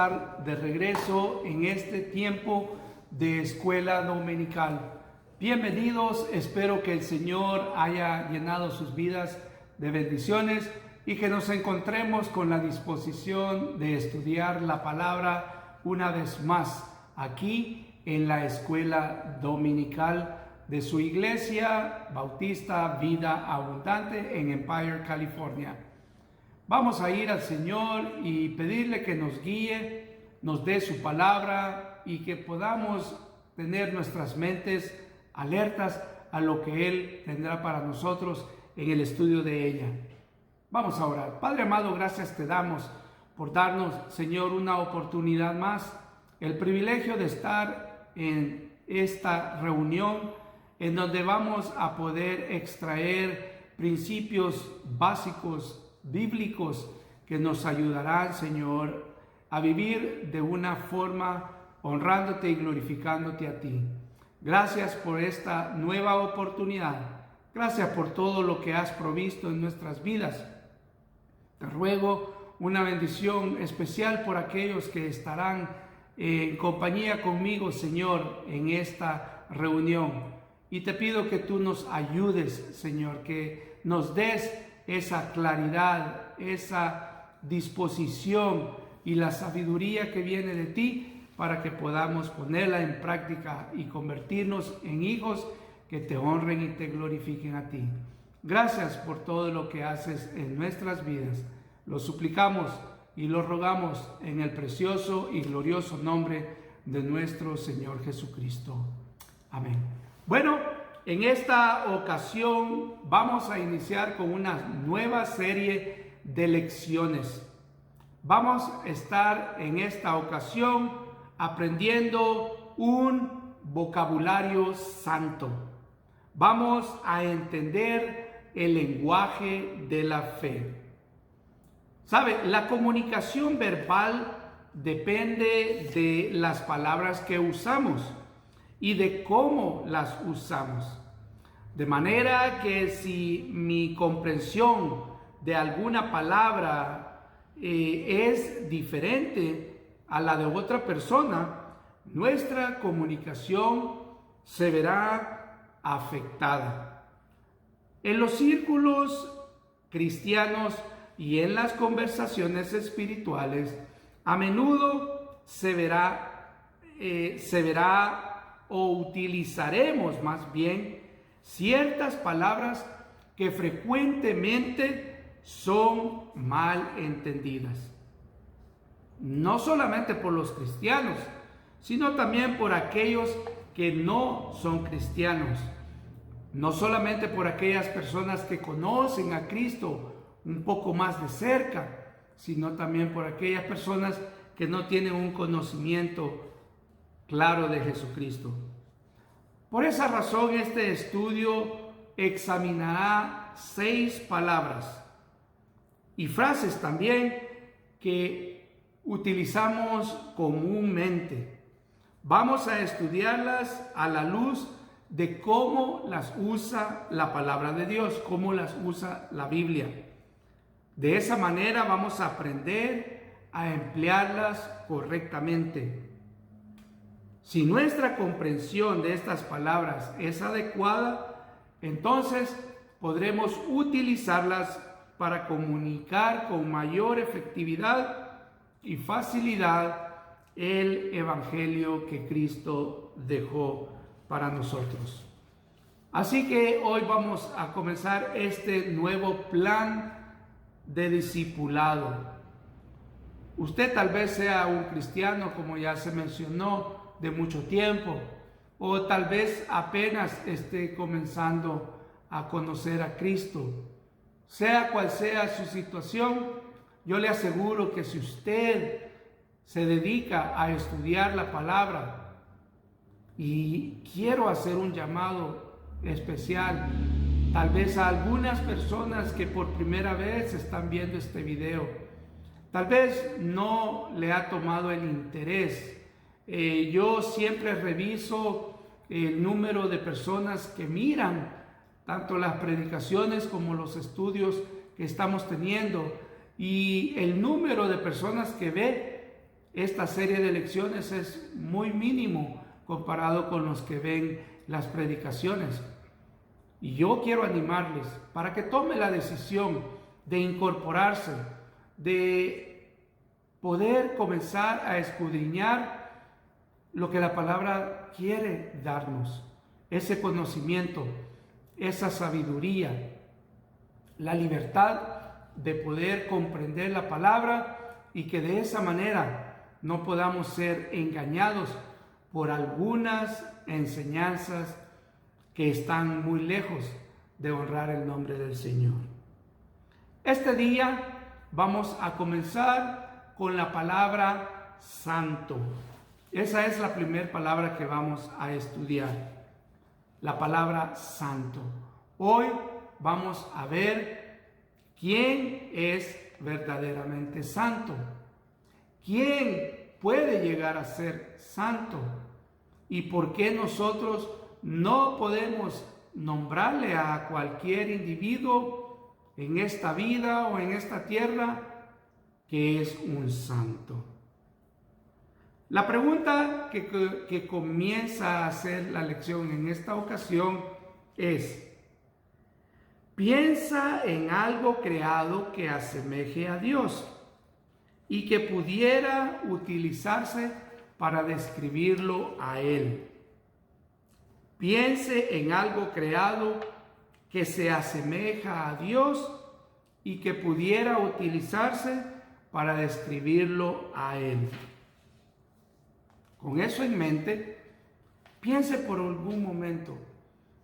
estar de regreso en este tiempo de escuela dominical. Bienvenidos, espero que el Señor haya llenado sus vidas de bendiciones y que nos encontremos con la disposición de estudiar la palabra una vez más aquí en la escuela dominical de su iglesia bautista Vida Abundante en Empire, California. Vamos a ir al Señor y pedirle que nos guíe, nos dé su palabra y que podamos tener nuestras mentes alertas a lo que Él tendrá para nosotros en el estudio de ella. Vamos a orar. Padre amado, gracias te damos por darnos, Señor, una oportunidad más, el privilegio de estar en esta reunión en donde vamos a poder extraer principios básicos bíblicos que nos ayudarán, Señor, a vivir de una forma honrándote y glorificándote a ti. Gracias por esta nueva oportunidad. Gracias por todo lo que has provisto en nuestras vidas. Te ruego una bendición especial por aquellos que estarán en compañía conmigo, Señor, en esta reunión. Y te pido que tú nos ayudes, Señor, que nos des esa claridad, esa disposición y la sabiduría que viene de ti para que podamos ponerla en práctica y convertirnos en hijos que te honren y te glorifiquen a ti. Gracias por todo lo que haces en nuestras vidas. Lo suplicamos y lo rogamos en el precioso y glorioso nombre de nuestro Señor Jesucristo. Amén. Bueno, en esta ocasión vamos a iniciar con una nueva serie de lecciones. Vamos a estar en esta ocasión aprendiendo un vocabulario santo. Vamos a entender el lenguaje de la fe. ¿Sabe? La comunicación verbal depende de las palabras que usamos y de cómo las usamos. De manera que si mi comprensión de alguna palabra es diferente a la de otra persona, nuestra comunicación se verá afectada. En los círculos cristianos y en las conversaciones espirituales, a menudo se verá o utilizaremos más bien ciertas palabras que frecuentemente son mal entendidas. No solamente por los cristianos, sino también por aquellos que no son cristianos. No solamente por aquellas personas que conocen a Cristo un poco más de cerca, sino también por aquellas personas que no tienen un conocimiento claro de Jesucristo. Por esa razón, este estudio examinará 6 palabras y frases también que utilizamos comúnmente. Vamos a estudiarlas a la luz de cómo las usa la palabra de Dios, cómo las usa la Biblia. De esa manera vamos a aprender a emplearlas correctamente. Si nuestra comprensión de estas palabras es adecuada, entonces podremos utilizarlas para comunicar con mayor efectividad y facilidad el evangelio que Cristo dejó para nosotros. Así que hoy vamos a comenzar este nuevo plan de discipulado. Usted tal vez sea un cristiano, como ya se mencionó, de mucho tiempo, o tal vez apenas esté comenzando a conocer a Cristo. Sea cual sea su situación, yo le aseguro que si usted se dedica a estudiar la palabra, y quiero hacer un llamado especial, tal vez a algunas personas que por primera vez están viendo este video, tal vez no le ha tomado el interés. Yo siempre reviso el número de personas que miran tanto las predicaciones como los estudios que estamos teniendo, y el número de personas que ve esta serie de lecciones es muy mínimo comparado con los que ven las predicaciones. Y yo quiero animarles para que tome la decisión de incorporarse, de poder comenzar a escudriñar lo que la palabra quiere darnos, ese conocimiento, esa sabiduría, la libertad de poder comprender la palabra y que de esa manera no podamos ser engañados por algunas enseñanzas que están muy lejos de honrar el nombre del Señor. Este día vamos a comenzar con la palabra santo. Esa es la primera palabra que vamos a estudiar, la palabra santo. Hoy vamos a ver quién es verdaderamente santo, quién puede llegar a ser santo y por qué nosotros no podemos nombrarle a cualquier individuo en esta vida o en esta tierra que es un santo. La pregunta que comienza a hacer la lección en esta ocasión es: piensa en algo creado que asemeje a Dios y que pudiera utilizarse para describirlo a Él. Piense en algo creado que se asemeja a Dios y que pudiera utilizarse para describirlo a Él. Con eso en mente, piense por algún momento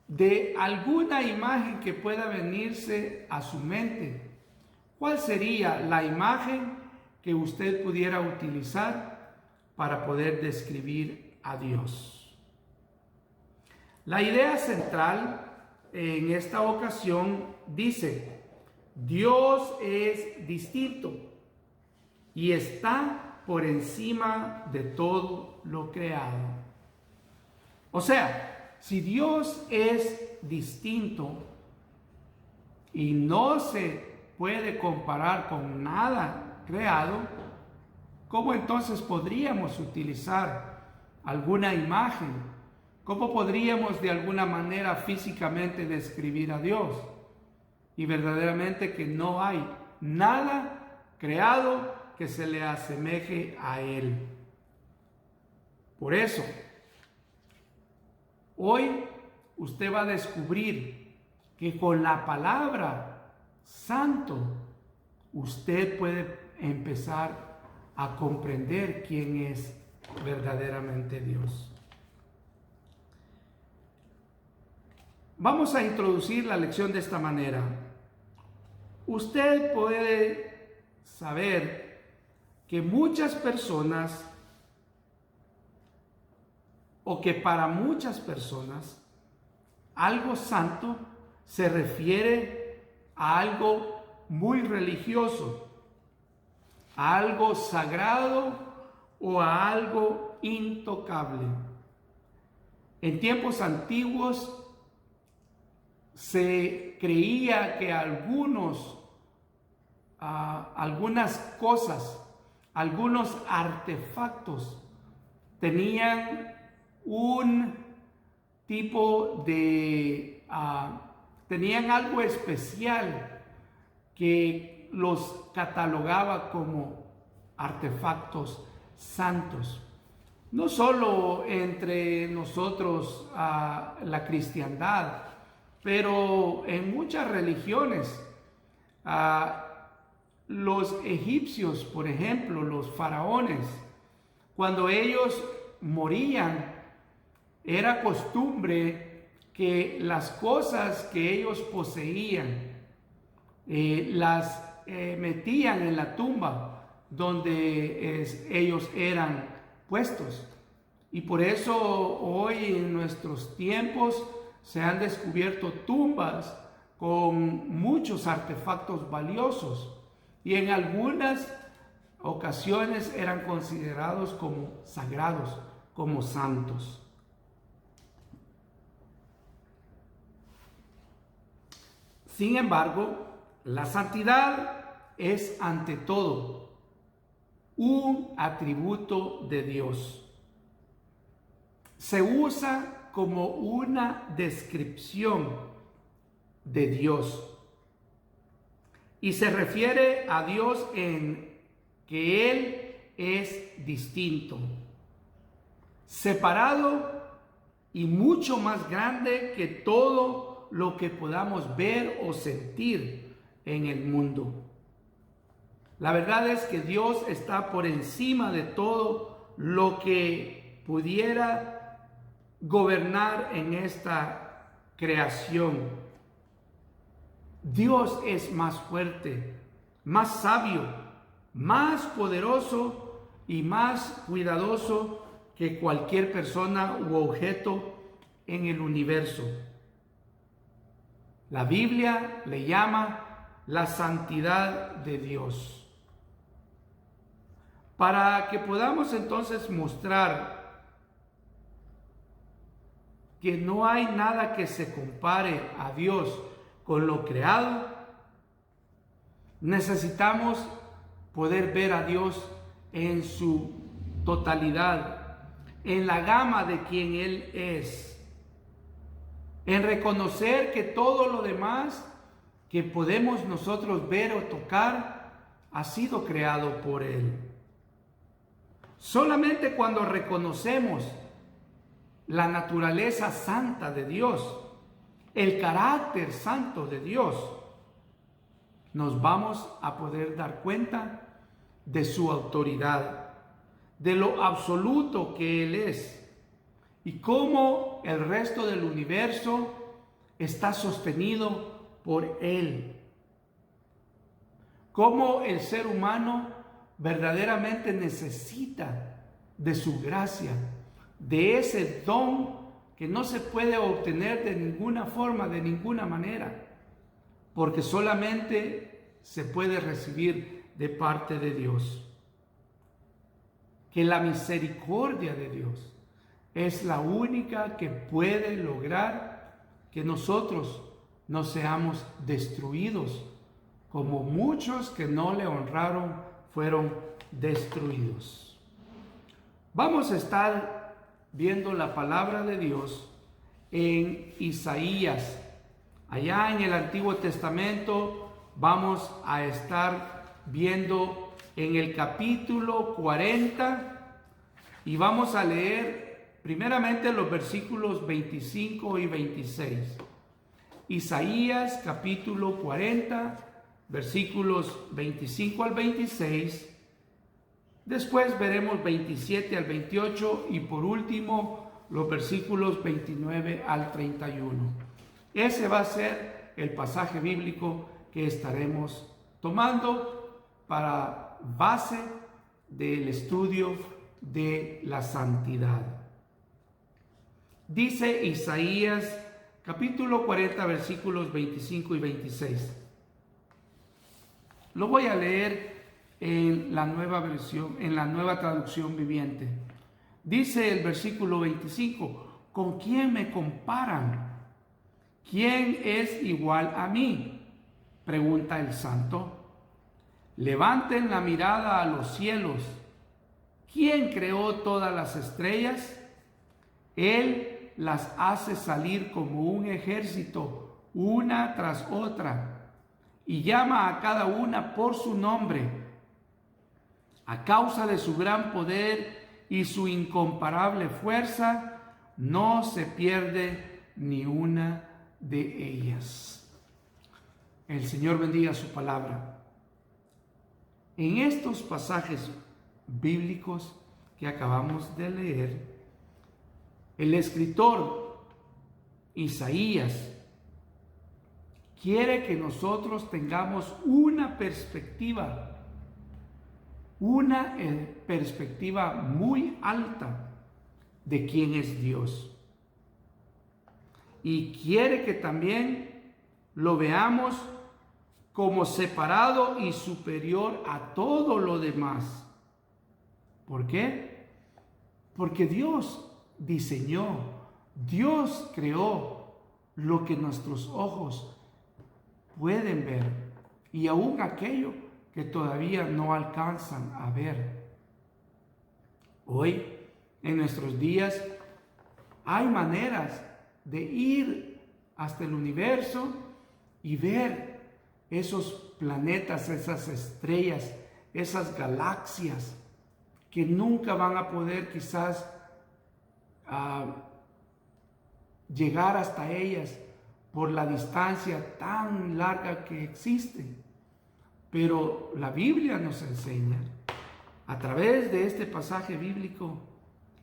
de alguna imagen que pueda venirse a su mente. ¿Cuál sería la imagen que usted pudiera utilizar para poder describir a Dios? La idea central en esta ocasión dice: Dios es distinto y está por encima de todo lo creado. O sea, si Dios es distinto y no se puede comparar con nada creado, ¿cómo entonces podríamos utilizar alguna imagen? ¿Cómo podríamos de alguna manera físicamente describir a Dios? Y verdaderamente que no hay nada creado que se le asemeje a Él. Por eso, hoy usted va a descubrir que con la palabra santo, usted puede empezar a comprender quién es verdaderamente Dios. Vamos a introducir la lección de esta manera. Usted puede saber que muchas personas, o que para muchas personas, algo santo se refiere a algo muy religioso, a algo sagrado o a algo intocable. En tiempos antiguos se creía que algunas cosas, algunos artefactos tenían un tipo de, tenían algo especial que los catalogaba como artefactos santos. No solo entre nosotros, la cristiandad, pero en muchas religiones. Los egipcios, por ejemplo, los faraones, cuando ellos morían, era costumbre que las cosas que ellos poseían las metían en la tumba donde ellos eran puestos. Y por eso hoy en nuestros tiempos se han descubierto tumbas con muchos artefactos valiosos y en algunas ocasiones eran considerados como sagrados, como santos. Sin embargo, la santidad es ante todo un atributo de Dios. Se usa como una descripción de Dios y se refiere a Dios en que Él es distinto, separado y mucho más grande que todo lo que podamos ver o sentir en el mundo. La verdad es que Dios está por encima de todo lo que pudiera gobernar en esta creación. Dios es más fuerte, más sabio, más poderoso y más cuidadoso que cualquier persona u objeto en el universo. La Biblia le llama la santidad de Dios. Para que podamos entonces mostrar que no hay nada que se compare a Dios con lo creado, necesitamos poder ver a Dios en su totalidad, en la gama de quien Él es, en reconocer que todo lo demás que podemos nosotros ver o tocar ha sido creado por Él. Solamente cuando reconocemos la naturaleza santa de Dios, el carácter santo de Dios, nos vamos a poder dar cuenta de su autoridad, de lo absoluto que Él es y cómo el resto del universo está sostenido por Él. Cómo el ser humano verdaderamente necesita de su gracia, de ese don que no se puede obtener de ninguna forma, de ninguna manera, porque solamente se puede recibir de parte de Dios. Que la misericordia de Dios es la única que puede lograr que nosotros no seamos destruidos, como muchos que no le honraron fueron destruidos. Vamos a estar viendo la palabra de Dios en Isaías. Allá en el Antiguo Testamento vamos a estar viendo en el capítulo 40 y vamos a leer primeramente los versículos 25 y 26. Isaías capítulo 40, versículos 25 al 26. Después veremos 27 al 28 y por último los versículos 29 al 31. Ese va a ser el pasaje bíblico que estaremos tomando para base del estudio de la santidad. Dice Isaías capítulo 40 versículos 25 y 26. Lo voy a leer en la nueva versión, en la nueva traducción viviente. Dice el versículo 25: ¿con quién me comparan? ¿Quién es igual a mí?, pregunta el santo. Levanten la mirada a los cielos. ¿Quién creó todas las estrellas? Él las hace salir como un ejército, una tras otra, y llama a cada una por su nombre. A causa de su gran poder y su incomparable fuerza, no se pierde ni una de ellas. El Señor bendiga su palabra. En estos pasajes bíblicos que acabamos de leer, el escritor Isaías quiere que nosotros tengamos una perspectiva muy alta de quién es Dios. Y quiere que también lo veamos como separado y superior a todo lo demás. ¿Por qué? Porque Dios diseñó, Dios creó lo que nuestros ojos pueden ver y aún aquello que todavía no alcanzan a ver. Hoy, en nuestros días, hay maneras de ir hasta el universo y ver esos planetas, esas estrellas, esas galaxias que nunca van a poder quizás llegar hasta ellas por la distancia tan larga que existe. Pero la Biblia nos enseña, a través de este pasaje bíblico,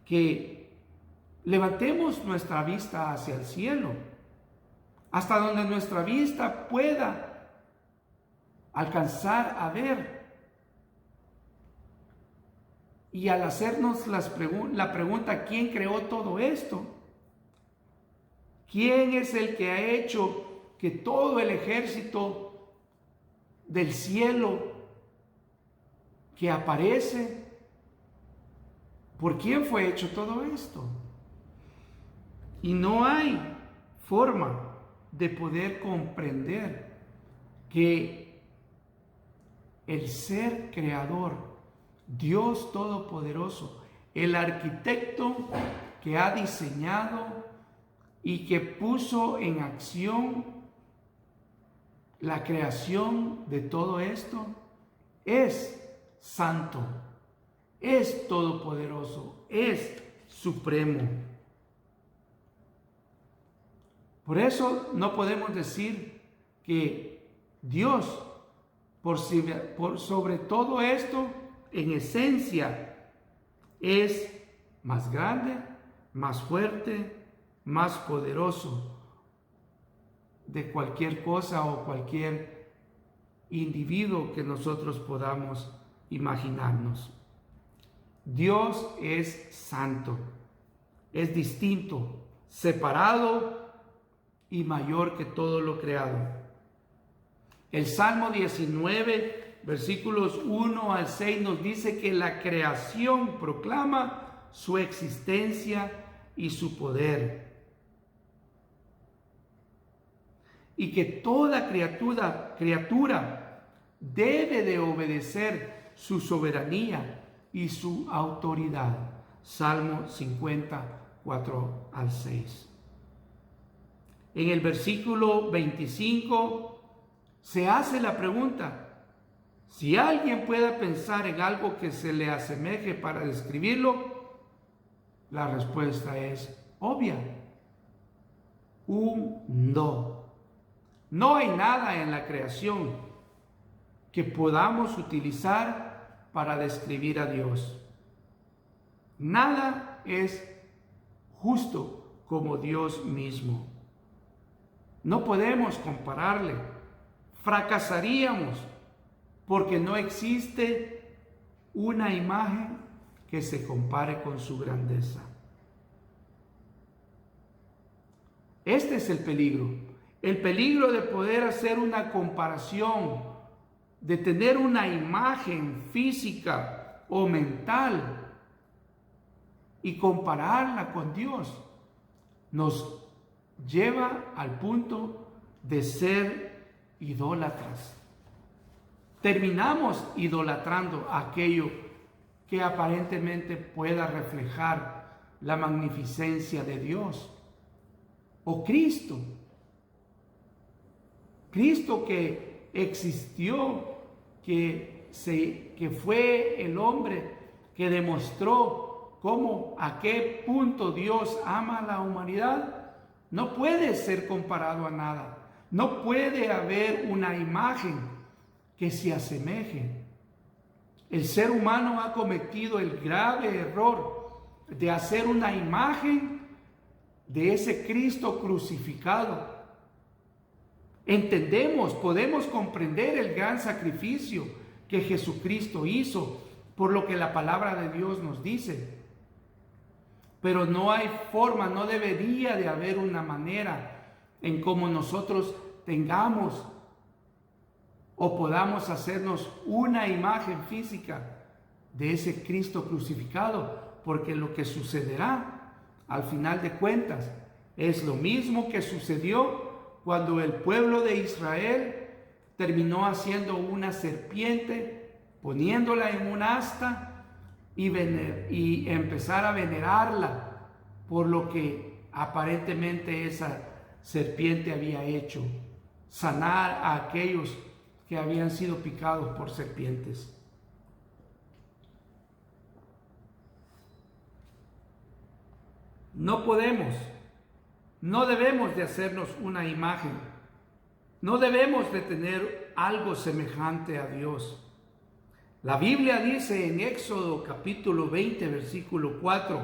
que levantemos nuestra vista hacia el cielo, hasta donde nuestra vista pueda alcanzar a ver. Y al hacernos la pregunta, ¿quién creó todo esto? ¿Quién es el que ha hecho que todo el ejército del cielo que aparece? ¿Por quién fue hecho todo esto? Y no hay forma de poder comprender que el ser creador, Dios Todopoderoso, el arquitecto que ha diseñado y que puso en acción la creación de todo esto, es santo, es todopoderoso, es supremo. Por eso no podemos decir que Dios, por sobre todo esto, en esencia, es más grande, más fuerte, más poderoso de cualquier cosa o cualquier individuo que nosotros podamos imaginarnos. Dios es santo, es distinto, separado y mayor que todo lo creado. El Salmo 19, versículos 1 al 6 nos dice que la creación proclama su existencia y su poder. Y que toda criatura debe de obedecer su soberanía y su autoridad. Salmo 54 al 6. En el versículo 25 se hace la pregunta: si alguien puede pensar en algo que se le asemeje para describirlo, la respuesta es obvia: un no. No hay nada en la creación que podamos utilizar para describir a Dios. Nada es justo como Dios mismo. No podemos compararle. Fracasaríamos porque no existe una imagen que se compare con su grandeza. Este es el peligro de poder hacer una comparación, de tener una imagen física o mental y compararla con Dios. Nos lleva al punto de ser idólatras. Terminamos idolatrando aquello que aparentemente pueda reflejar la magnificencia de Dios. O Cristo que existió, que fue el hombre que demostró cómo, a qué punto Dios ama a la humanidad, no puede ser comparado a nada. No puede haber una imagen que se asemeje. El ser humano ha cometido el grave error de hacer una imagen de ese Cristo crucificado. Entendemos, podemos comprender el gran sacrificio que Jesucristo hizo, por lo que la palabra de Dios nos dice. Pero no hay forma, no debería de haber una manera en cómo nosotros tengamos o podamos hacernos una imagen física de ese Cristo crucificado, porque lo que sucederá al final de cuentas es lo mismo que sucedió cuando el pueblo de Israel terminó haciendo una serpiente, poniéndola en un asta y empezar a venerarla por lo que aparentemente esa serpiente había hecho, sanar a aquellos que habían sido picados por serpientes. No podemos, no debemos de hacernos una imagen, no debemos de tener algo semejante a Dios. La Biblia dice en Éxodo capítulo 20, versículo 4,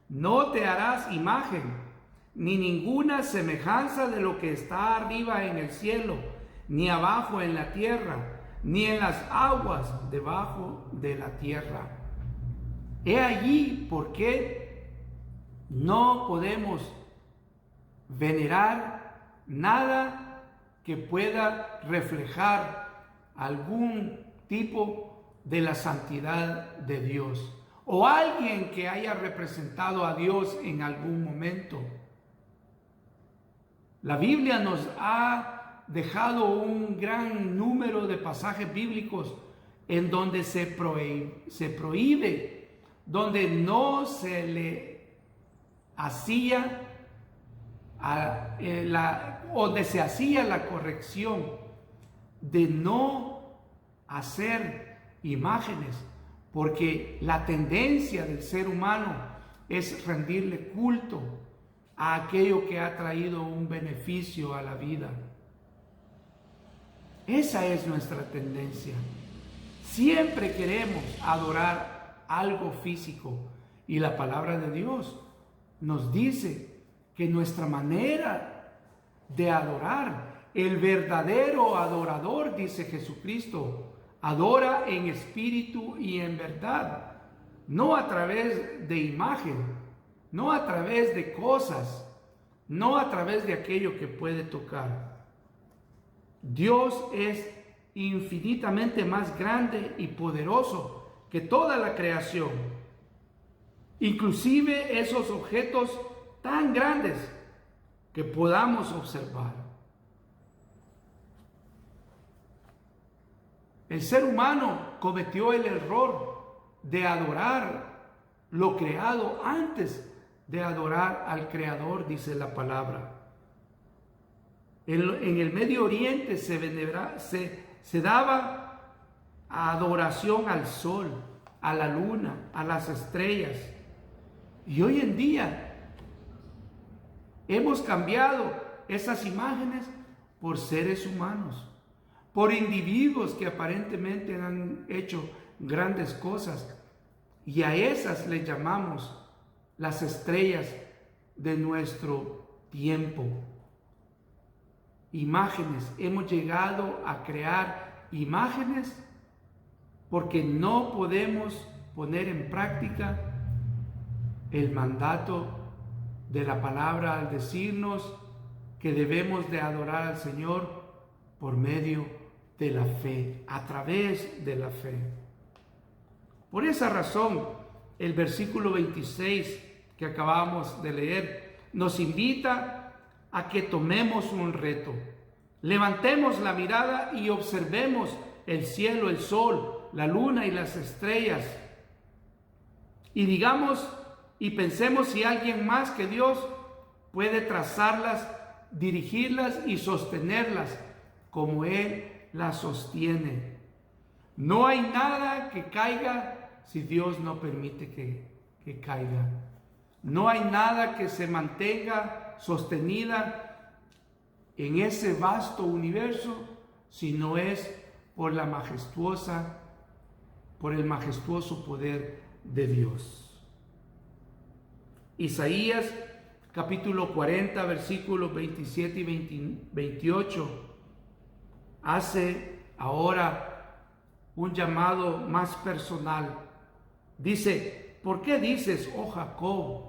no te harás imagen, ni ninguna semejanza de lo que está arriba en el cielo, ni abajo en la tierra, ni en las aguas debajo de la tierra. He allí por qué no podemos venerar nada que pueda reflejar algún tipo de la santidad de Dios, o alguien que haya representado a Dios en algún momento. La Biblia nos ha dejado un gran número de pasajes bíblicos en donde se prohíbe, donde no se le hacía donde se hacía la corrección de no hacer imágenes, porque la tendencia del ser humano es rendirle culto a aquello que ha traído un beneficio a la vida. Esa es nuestra tendencia. Siempre queremos adorar algo físico, y la palabra de Dios nos dice que nuestra manera de adorar, el verdadero adorador, dice Jesucristo, adora en espíritu y en verdad, no a través de imagen, no a través de cosas, no a través de aquello que puede tocar. Dios es infinitamente más grande y poderoso que toda la creación, inclusive esos objetos tan grandes que podamos observar. El ser humano cometió el error de adorar lo creado antes de adorar al Creador, dice la palabra. En el Medio Oriente se daba adoración al sol, a la luna, a las estrellas. Y hoy en día hemos cambiado esas imágenes por seres humanos, por individuos que aparentemente han hecho grandes cosas, y a esas le llamamos las estrellas de nuestro tiempo. Imágenes, hemos llegado a crear imágenes porque no podemos poner en práctica el mandato de la palabra al decirnos que debemos de adorar al Señor por medio de la fe, a través de la fe. Por esa razón, el versículo 26 que acabamos de leer nos invita a que tomemos un reto. Levantemos la mirada y observemos el cielo, el sol, la luna y las estrellas. Y digamos y pensemos si alguien más que Dios puede trazarlas, dirigirlas y sostenerlas como Él las sostiene. No hay nada que caiga si Dios no permite que caiga. No hay nada que se mantenga sostenida en ese vasto universo si no es por el majestuoso poder de Dios. Isaías capítulo 40, versículos 27 y 28 hace ahora un llamado más personal. Dice: ¿por qué dices, oh Jacob,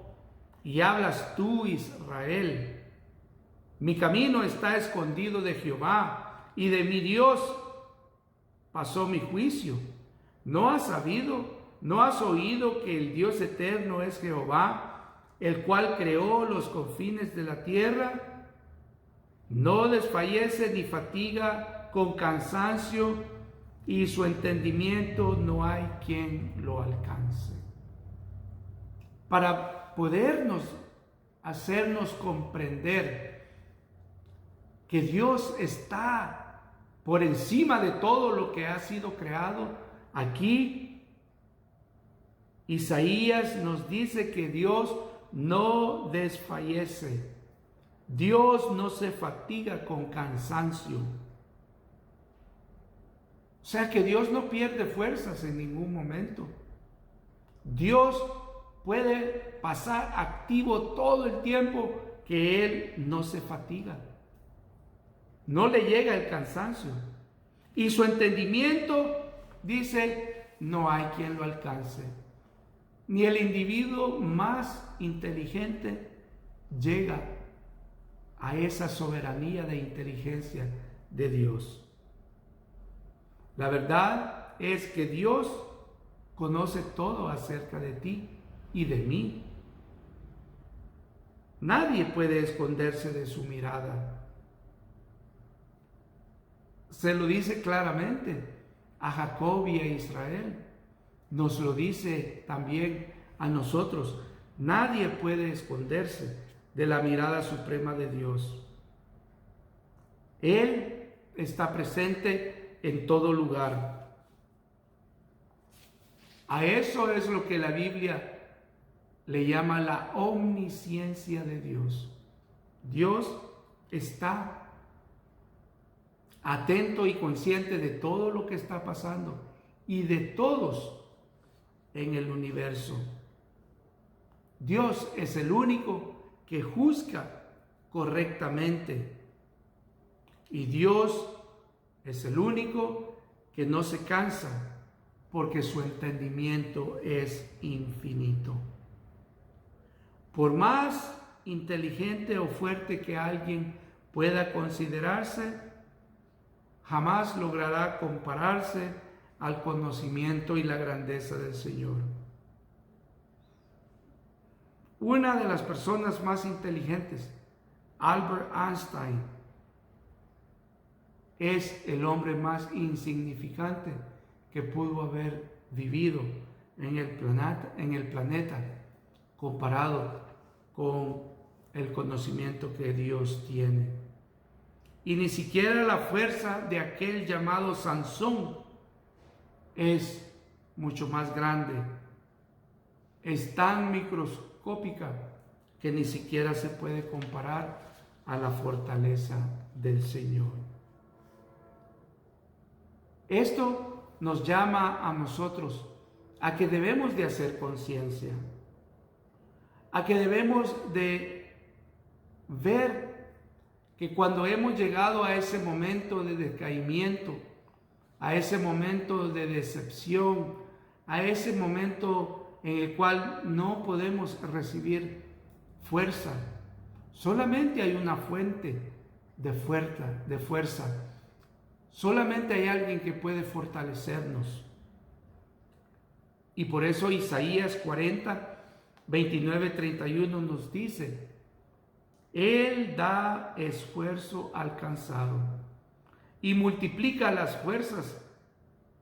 y hablas tú, Israel? Mi camino está escondido de Jehová, y de mi Dios pasó mi juicio. ¿No has sabido, no has oído que el Dios eterno es Jehová, el cual creó los confines de la tierra? No desfallece ni fatiga con cansancio, y su entendimiento no hay quien lo alcance. Para hacernos comprender que Dios está por encima de todo lo que ha sido creado, aquí Isaías nos dice que Dios no desfallece. Dios no se fatiga con cansancio. O sea que Dios no pierde fuerzas en ningún momento. Dios puede pasar activo todo el tiempo que Él no se fatiga. No le llega el cansancio. Y su entendimiento, dice, no hay quien lo alcance. Ni el individuo más inteligente llega a esa soberanía de inteligencia de Dios. La verdad es que Dios conoce todo acerca de ti y de mí. Nadie puede esconderse de su mirada. Se lo dice claramente a Jacob y a Israel. Nos lo dice también a nosotros. Nadie puede esconderse de la mirada suprema de Dios. Él está presente en todo lugar. A eso es lo que la Biblia le llama la omnisciencia de Dios. Dios está atento y consciente de todo lo que está pasando y de todos en el universo. Dios es el único que juzga correctamente y Dios es el único que no se cansa porque su entendimiento es infinito. Por más inteligente o fuerte que alguien pueda considerarse, jamás logrará compararse al conocimiento y la grandeza del Señor. Una de las personas más inteligentes, Albert Einstein, es el hombre más insignificante que pudo haber vivido en el planeta comparado con el conocimiento que Dios tiene. Y ni siquiera la fuerza de aquel llamado Sansón es mucho más grande. Es tan microscópica que ni siquiera se puede comparar a la fortaleza del Señor. Esto nos llama a nosotros a que debemos de hacer conciencia, a que debemos de ver que cuando hemos llegado a ese momento de decaimiento, a ese momento de decepción, a ese momento en el cual no podemos recibir fuerza, solamente hay una fuente de fuerza. Solamente hay alguien que puede fortalecernos. Y por eso Isaías 40, 29, 31 nos dice: Él da esfuerzo al cansado y multiplica las fuerzas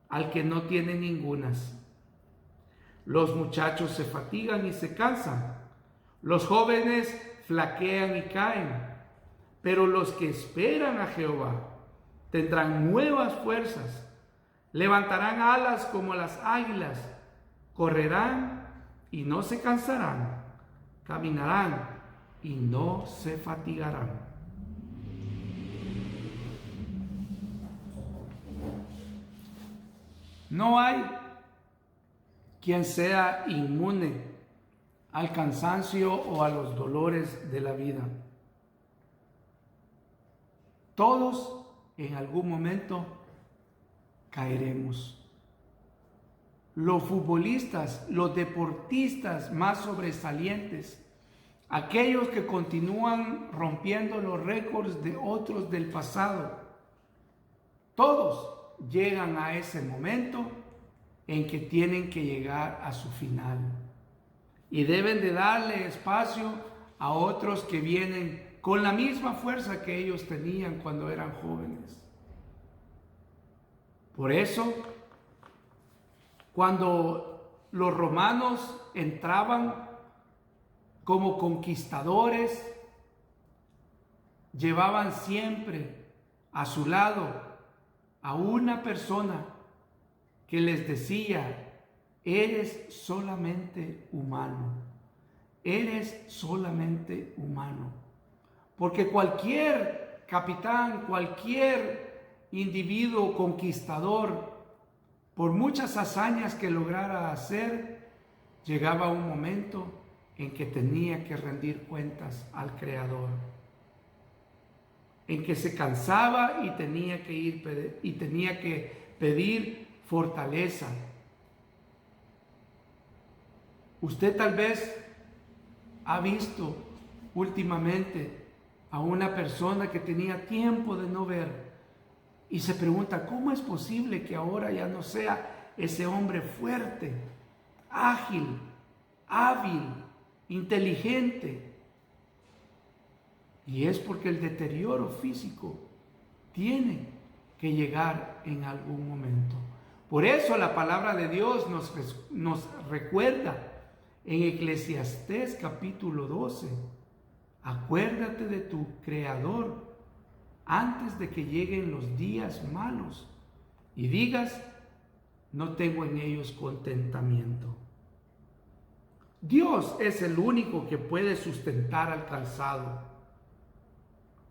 al que no tiene ningunas. Los muchachos se fatigan y se cansan, los jóvenes flaquean y caen, pero los que esperan a Jehová tendrán nuevas fuerzas, levantarán alas como las águilas, correrán y no se cansarán, caminarán y no se fatigarán. No hay quien sea inmune al cansancio o a los dolores de la vida. Todos en algún momento caeremos. Los futbolistas, los deportistas más sobresalientes, aquellos que continúan rompiendo los récords de otros del pasado, todos llegan a ese momento en que tienen que llegar a su final y deben de darle espacio a otros que vienen con la misma fuerza que ellos tenían cuando eran jóvenes. Por eso, cuando los romanos entraban como conquistadores, llevaban siempre a su lado a una persona que les decía: eres solamente humano, eres solamente humano. Porque cualquier capitán, cualquier individuo conquistador, por muchas hazañas que lograra hacer, llegaba un momento en que tenía que rendir cuentas al Creador, en que se cansaba y tenía que pedir fortaleza. Usted tal vez ha visto últimamente a una persona que tenía tiempo de no ver y se pregunta: ¿cómo es posible que ahora ya no sea ese hombre fuerte, ágil, hábil, inteligente? Y es porque el deterioro físico tiene que llegar en algún momento. Por eso la palabra de Dios nos recuerda en Eclesiastés capítulo 12: acuérdate de tu Creador antes de que lleguen los días malos y digas: no tengo en ellos contentamiento. Dios es el único que puede sustentar al cansado,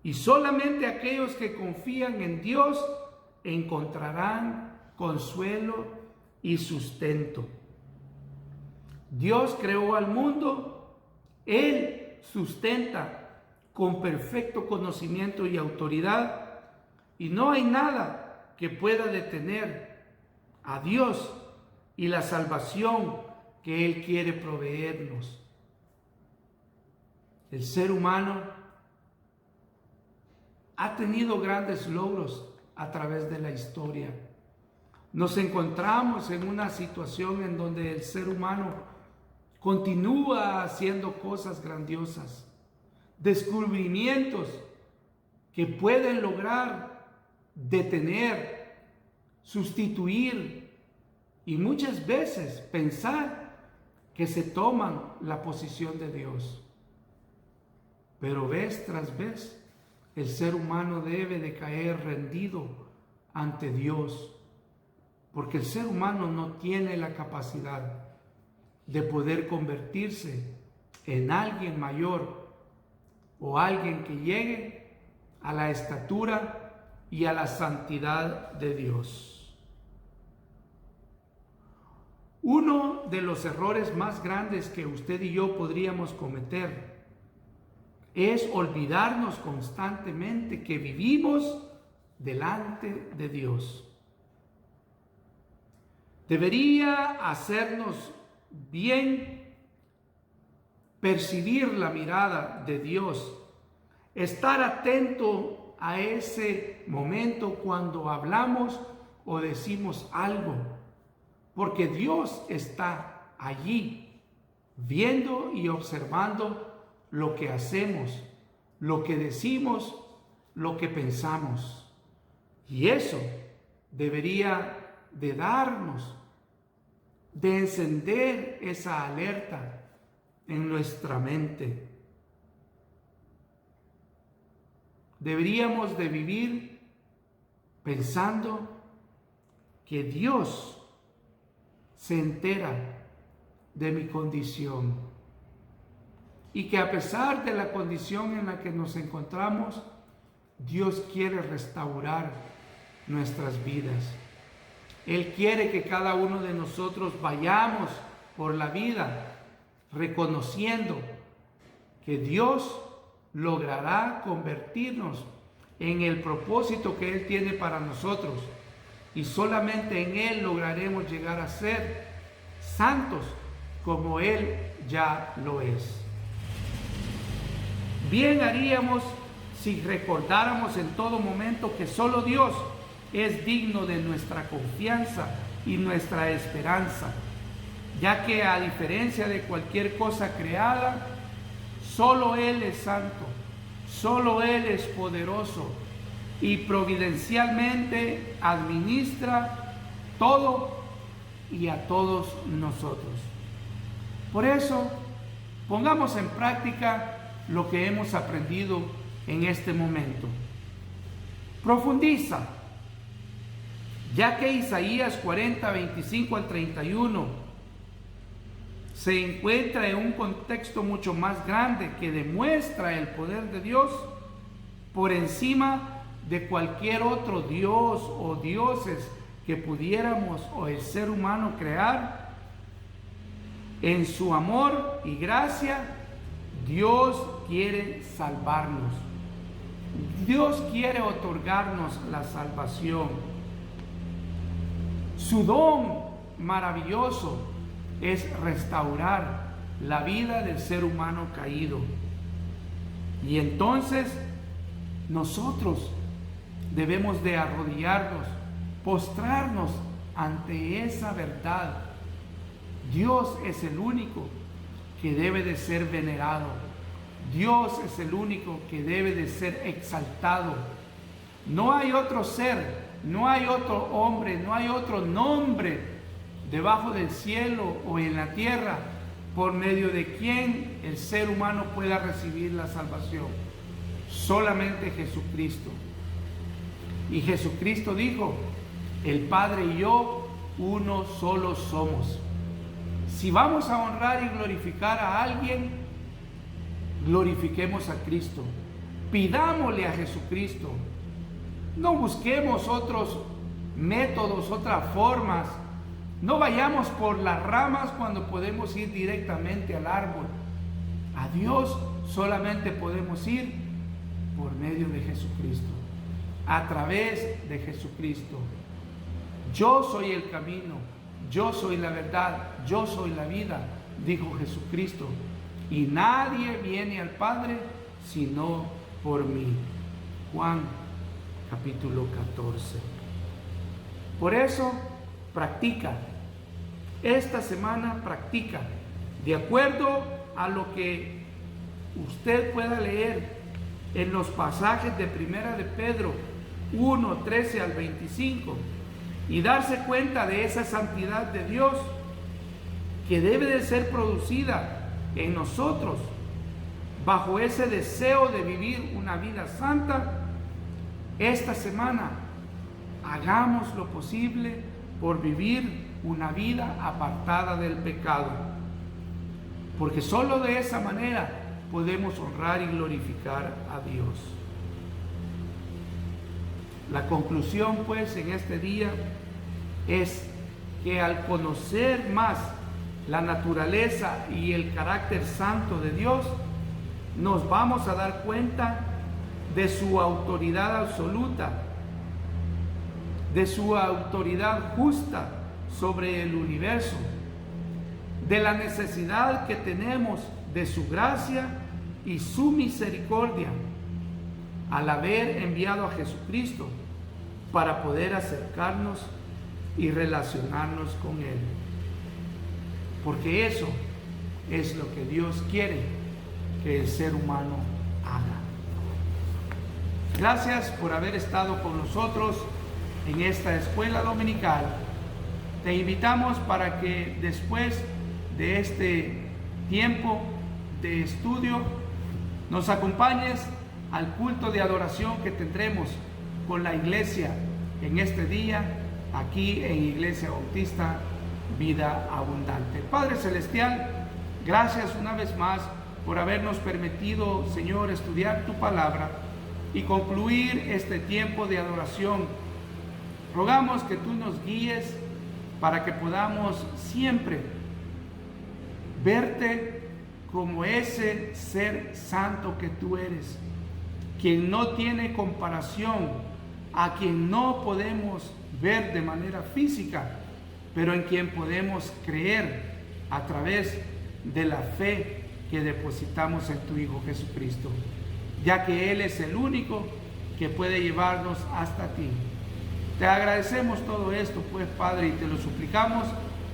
y solamente aquellos que confían en Dios encontrarán consuelo y sustento. Dios creó al mundo, Él sustenta con perfecto conocimiento y autoridad, y no hay nada que pueda detener a Dios y la salvación que Él quiere proveernos. El ser humano ha tenido grandes logros a través de la historia. Nos encontramos en una situación en donde el ser humano continúa haciendo cosas grandiosas, descubrimientos que pueden lograr detener, sustituir y muchas veces pensar que se toman la posición de Dios. Pero vez tras vez el ser humano debe de caer rendido ante Dios, porque el ser humano no tiene la capacidad de poder convertirse en alguien mayor o alguien que llegue a la estatura y a la santidad de Dios. Uno de los errores más grandes que usted y yo podríamos cometer es olvidarnos constantemente que vivimos delante de Dios. Debería hacernos bien percibir la mirada de Dios, estar atento a ese momento cuando hablamos o decimos algo, porque Dios está allí viendo y observando lo que hacemos, lo que decimos, lo que pensamos. Y eso debería de darnos, de encender esa alerta en nuestra mente. Deberíamos de vivir pensando que Dios se entera de mi condición y que a pesar de la condición en la que nos encontramos, Dios quiere restaurar nuestras vidas. Él quiere que cada uno de nosotros vayamos por la vida reconociendo que Dios logrará convertirnos en el propósito que Él tiene para nosotros, y solamente en Él lograremos llegar a ser santos como Él ya lo es. Bien haríamos si recordáramos en todo momento que solo Dios es digno de nuestra confianza y nuestra esperanza, ya que a diferencia de cualquier cosa creada, solo Él es santo, solo Él es poderoso, y providencialmente administra todo y a todos nosotros. Por eso, pongamos en práctica lo que hemos aprendido en este momento. Profundiza, ya que Isaías 40, 25 al 31 se encuentra en un contexto mucho más grande que demuestra el poder de Dios por encima de cualquier otro Dios o dioses que pudiéramos o el ser humano crear. En su amor y gracia, Dios quiere salvarnos. Dios quiere otorgarnos la salvación. Su don maravilloso es restaurar la vida del ser humano caído. Y entonces nosotros debemos de arrodillarnos, postrarnos ante esa verdad. Dios es el único que debe de ser venerado. Dios es el único que debe de ser exaltado. No hay otro ser, no hay otro hombre, no hay otro nombre debajo del cielo o en la tierra por medio de quien el ser humano pueda recibir la salvación. Solamente Jesucristo. Y Jesucristo dijo: el Padre y yo uno solo somos. Si vamos a honrar y glorificar a alguien, glorifiquemos a Cristo. Pidámosle a Jesucristo. No busquemos otros métodos, otras formas. No vayamos por las ramas cuando podemos ir directamente al árbol. A Dios solamente podemos ir por medio de Jesucristo, a través de Jesucristo. Yo soy el camino, yo soy la verdad, yo soy la vida, dijo Jesucristo. Y nadie viene al Padre sino por mí. Juan capítulo 14. Por eso, practica. Esta semana practica. De acuerdo a lo que usted pueda leer en los pasajes de Primera de Pedro 1, 13 al 25, y darse cuenta de esa santidad de Dios que debe de ser producida en nosotros bajo ese deseo de vivir una vida santa. Esta semana hagamos lo posible por vivir una vida apartada del pecado, porque solo de esa manera podemos honrar y glorificar a Dios. La conclusión, pues, en este día es que al conocer más la naturaleza y el carácter santo de Dios, nos vamos a dar cuenta de su autoridad absoluta, de su autoridad justa sobre el universo, de la necesidad que tenemos de su gracia y su misericordia al haber enviado a Jesucristo para poder acercarnos y relacionarnos con Él. Porque eso es lo que Dios quiere que el ser humano haga. Gracias por haber estado con nosotros en esta escuela dominical. Te invitamos para que después de este tiempo de estudio nos acompañes al culto de adoración que tendremos con la iglesia en este día, aquí en Iglesia Bautista Vida Abundante. Padre Celestial, gracias una vez más por habernos permitido, Señor, estudiar tu palabra y concluir este tiempo de adoración. Rogamos que tú nos guíes para que podamos siempre verte como ese ser santo que tú eres, quien no tiene comparación, a quien no podemos ver de manera física, pero en quien podemos creer a través de la fe que depositamos en tu Hijo Jesucristo, ya que Él es el único que puede llevarnos hasta ti. Te agradecemos todo esto, pues, Padre, y te lo suplicamos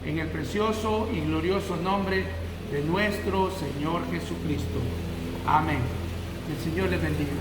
en el precioso y glorioso nombre de nuestro Señor Jesucristo. Amén. Que el Señor les bendiga.